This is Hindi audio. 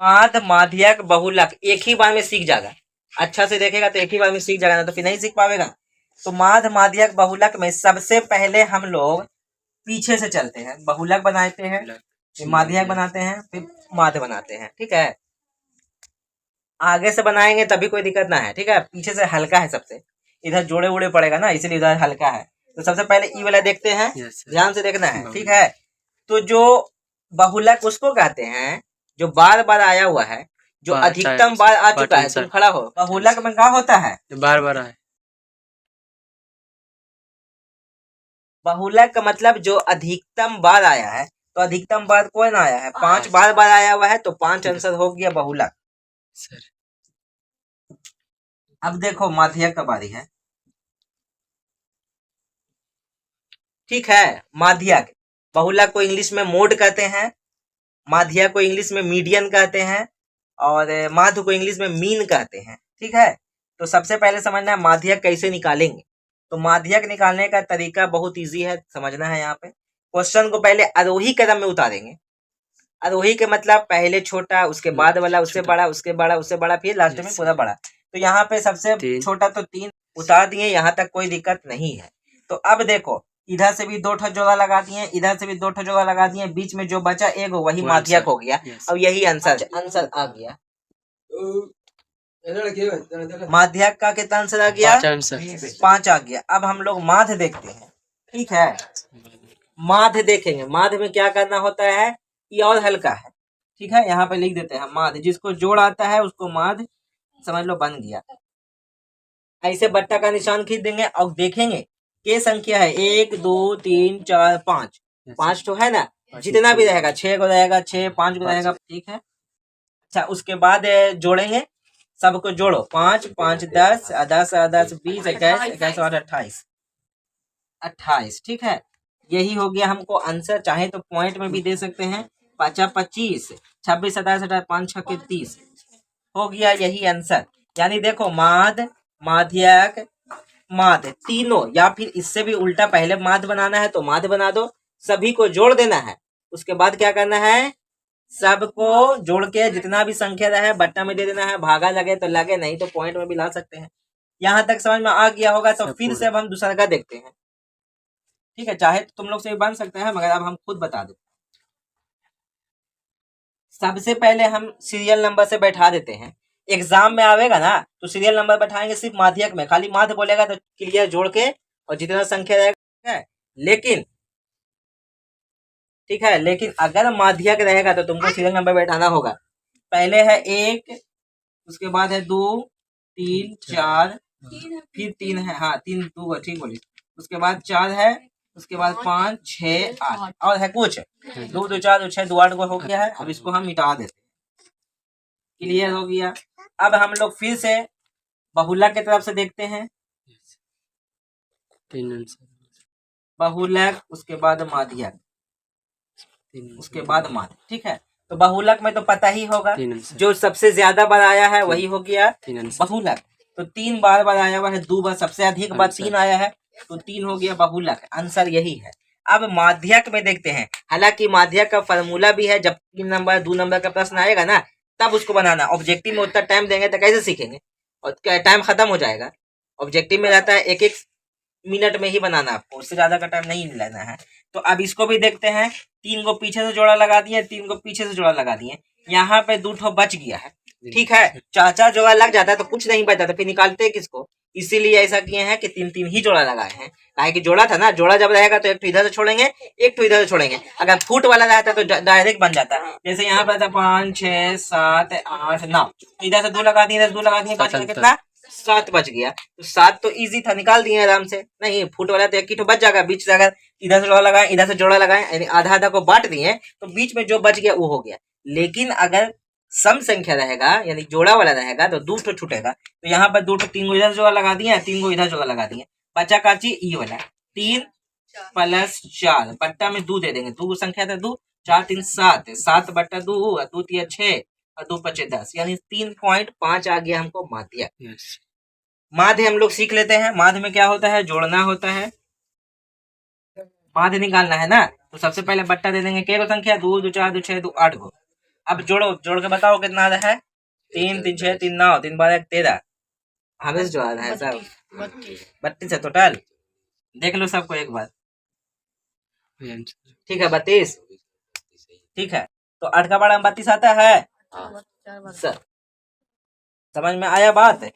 माध माध्यक बहुलक एक ही बार में सीख जाएगा। अच्छा से देखेगा तो एक ही बार में सीख जाएगा, ना तो फिर नहीं सीख पाएगा। तो माध माध्यक बहुलक में सबसे पहले हम लोग पीछे से चलते हैं, बहुलक बनाते हैं, फिर माध्यक बनाते हैं, फिर माध बनाते हैं। ठीक है, आगे से बनाएंगे तभी कोई दिक्कत ना है। ठीक है, पीछे से हल्का है सबसे, इधर जोड़े उड़े पड़ेगा ना, इसीलिए इधर हल्का है। तो सबसे पहले ई वाला देखते हैं, ध्यान से देखना है। ठीक है, तो जो बहुलक उसको कहते हैं जो बार बार आया हुआ है, जो अधिकतम बार आ चुका है। तुम खड़ा हो, बहुलक में क्या होता है, बार बार आए। बहुलक का मतलब जो अधिकतम बार आया है। तो अधिकतम बार कौन आया है, 5 बार आया हुआ है, तो 5 आंसर हो गया बहुलक। सर अब देखो माध्यक का बारी है। ठीक है, माध्यक बहुलक को इंग्लिश में मोड कहते हैं, माध्यक को इंग्लिश में मीडियन कहते हैं, और माध्य को इंग्लिश में मीन कहते हैं। ठीक है, तो सबसे पहले समझना है माध्यक कैसे निकालेंगे। तो माध्यक निकालने का तरीका बहुत इजी है, समझना है। यहाँ पे क्वेश्चन को पहले आरोही क्रम में उतारेंगे। आरोही के मतलब पहले छोटा, उसके बाद वाला, उससे बड़ा, उसके बड़ा, उससे बड़ा, फिर लास्ट में पूरा बड़ा। तो यहाँ पे सबसे छोटा तो 3 उतार दिए, यहाँ तक कोई दिक्कत नहीं है। तो अब देखो इधर से भी 2 ठो जोड़ा लगा दिए, इधर से भी 2 ठो जोड़ा लगा दिए, बीच में जो बचा एक वही माध्यक हो गया। अब यही आंसर आ गया। माध्यक का कितना आंसर आ गया, 5 आ गया। अब हम लोग माध्य देखते हैं। ठीक है, माध्य देखेंगे। माध्य में क्या करना होता है, ये और हल्का है। ठीक है, यहाँ पे लिख देते हैं माध्य, जिसको जोड़ आता है उसको माध्य समझ लो बन गया। ऐसे बट्टा का निशान खींच देंगे और देखेंगे के संख्या है 1 2 3 4 5, 5 तो है ना, जितना भी रहेगा 6 को रहेगा, 6 5 को रहेगा। ठीक है, अच्छा उसके बाद जोड़ेंगे, सबको जोड़ो, 5 5 10 10 10 20 21 21 और 28 28। ठीक है, यही हो गया हमको आंसर। चाहे तो पॉइंट में भी दे सकते हैं, 5 25 26 27 28 5 6 के 30 हो गया, यही आंसर। यानी देखो माध्य माध्यक माध्य तीनों, या फिर इससे भी उल्टा, पहले माध्य बनाना है तो माध्य बना दो, सभी को जोड़ देना है। उसके बाद क्या करना है, सबको जोड़ के जितना भी संख्या रहे बट्टा में दे देना है, भागा लगे तो लगे, नहीं तो पॉइंट में भी ला सकते हैं। यहाँ तक समझ में आ गया होगा। तो फिर से अब हम दूसरा का देखते हैं। ठीक है, चाहे तो तुम लोग से भी बन सकते हैं, मगर अब हम खुद बता देते हैं। सबसे पहले हम सीरियल नंबर से बैठा देते हैं। एग्जाम में आवेगा ना तो सीरियल नंबर बैठाएंगे सिर्फ माध्यक में, खाली माध्य बोलेगा तो क्लियर जोड़ के और जितना संख्या रहेगा। लेकिन ठीक है, लेकिन अगर माध्यक रहेगा तो तुमको सीरियल नंबर बैठाना होगा। पहले है 1, उसके बाद है 2 3 4, फिर 3 है, हाँ 3 2 ठीक बोली, उसके बाद 4 है, उसके बाद 5 6 8 और है कुछ 2 2 4 2 6 2 8 को हो गया है। अब इसको हम मिटा देते हैं, क्लियर हो गया। अब हम लोग फिर से बहुलक की तरफ से देखते हैं, बहुलक उसके बाद माध्यक उसके बाद माध्य। ठीक है, तो बहुलक में तो पता ही होगा, जो सबसे ज्यादा बार आया है वही हो गया बहुलक। तो 3 बार आया हुआ है, 2 बार, सबसे अधिक बार 3 आया है, तो 3 हो गया बहुलक। आंसर यही है। अब माध्यक में देखते हैं, हालांकि माध्यक का फॉर्मूला भी है, जब 3 नंबर 2 नंबर का प्रश्न आएगा ना तब उसको बनाना। ऑब्जेक्टिव में उतना टाइम देंगे तो कैसे सीखेंगे, और टाइम खत्म हो जाएगा। ऑब्जेक्टिव में रहता है 1 1 मिनट में ही बनाना, आपको उससे ज्यादा का टाइम नहीं लेना है। तो अब इसको भी देखते हैं। 3 को पीछे से जोड़ा लगा दिए, 3 को पीछे से जोड़ा लगा दिए, यहाँ पे 2 ठो बच गया है। ठीक है, 4 जोड़ा लग जाता है तो कुछ नहीं बचता, तो फिर निकालते हैं किसको, इसीलिए ऐसा किए हैं कि 3 ही जोड़ा लगाए हैं। काहे कि जोड़ा था ना, जोड़ा जब रहेगा तो एक तो इधर से छोड़ेंगे, एक तो इधर से छोड़ेंगे। अगर फुट वाला रहता तो डायरेक्ट बन जाता। जैसे यहाँ पे था 5 6 7 8 9, इधर से 2 लगा दिए, इधर से 2 लगा दिए, बच गया कितना, 7 बच गया। तो 7 तो इजी था, निकाल दिए आराम से। नहीं, फुट वाला तो 1 ही तो बच जाएगा, बीच से अगर इधर से जोड़ा लगाए, इधर से जोड़ा लगाए, यानी आधा आधा को बांट दिए तो बीच में जो बच गया वो हो गया। लेकिन अगर सम संख्या रहेगा, यानी जोड़ा वाला रहेगा, तो 2 ठो छूटेगा। तो यहाँ पर 2 ठो, 3 को इधर जोड़ा लगा दिए, 3 को इधर जोड़ा लगा दिए, बचा काची ई वाला 3 + 4, बट्टा में 2 दे देंगे, 2 संख्या था 2, 4 3 7, 7 बट्टा 2, 2 3 6 और 2 5 10, यानी 3.5 आ गया हमको माध्य। माध्य हम लोग सीख लेते हैं। माध्य में क्या होता है, जोड़ना होता है, माध्य निकालना है ना। तो सबसे पहले बट्टा दे देंगे, क्या संख्या 2 2 4 2 6 2 8 को, अब जोड़ के बताओ कितना आता है। 3 3 6 3 9 3 12 13 हमें जो आ रहा है सब 32 है टोटल। देख लो सबको एक बार। ठीक है 32। ठीक है तो 8 का बड़ा 32 आता है। सर समझ में आया बात।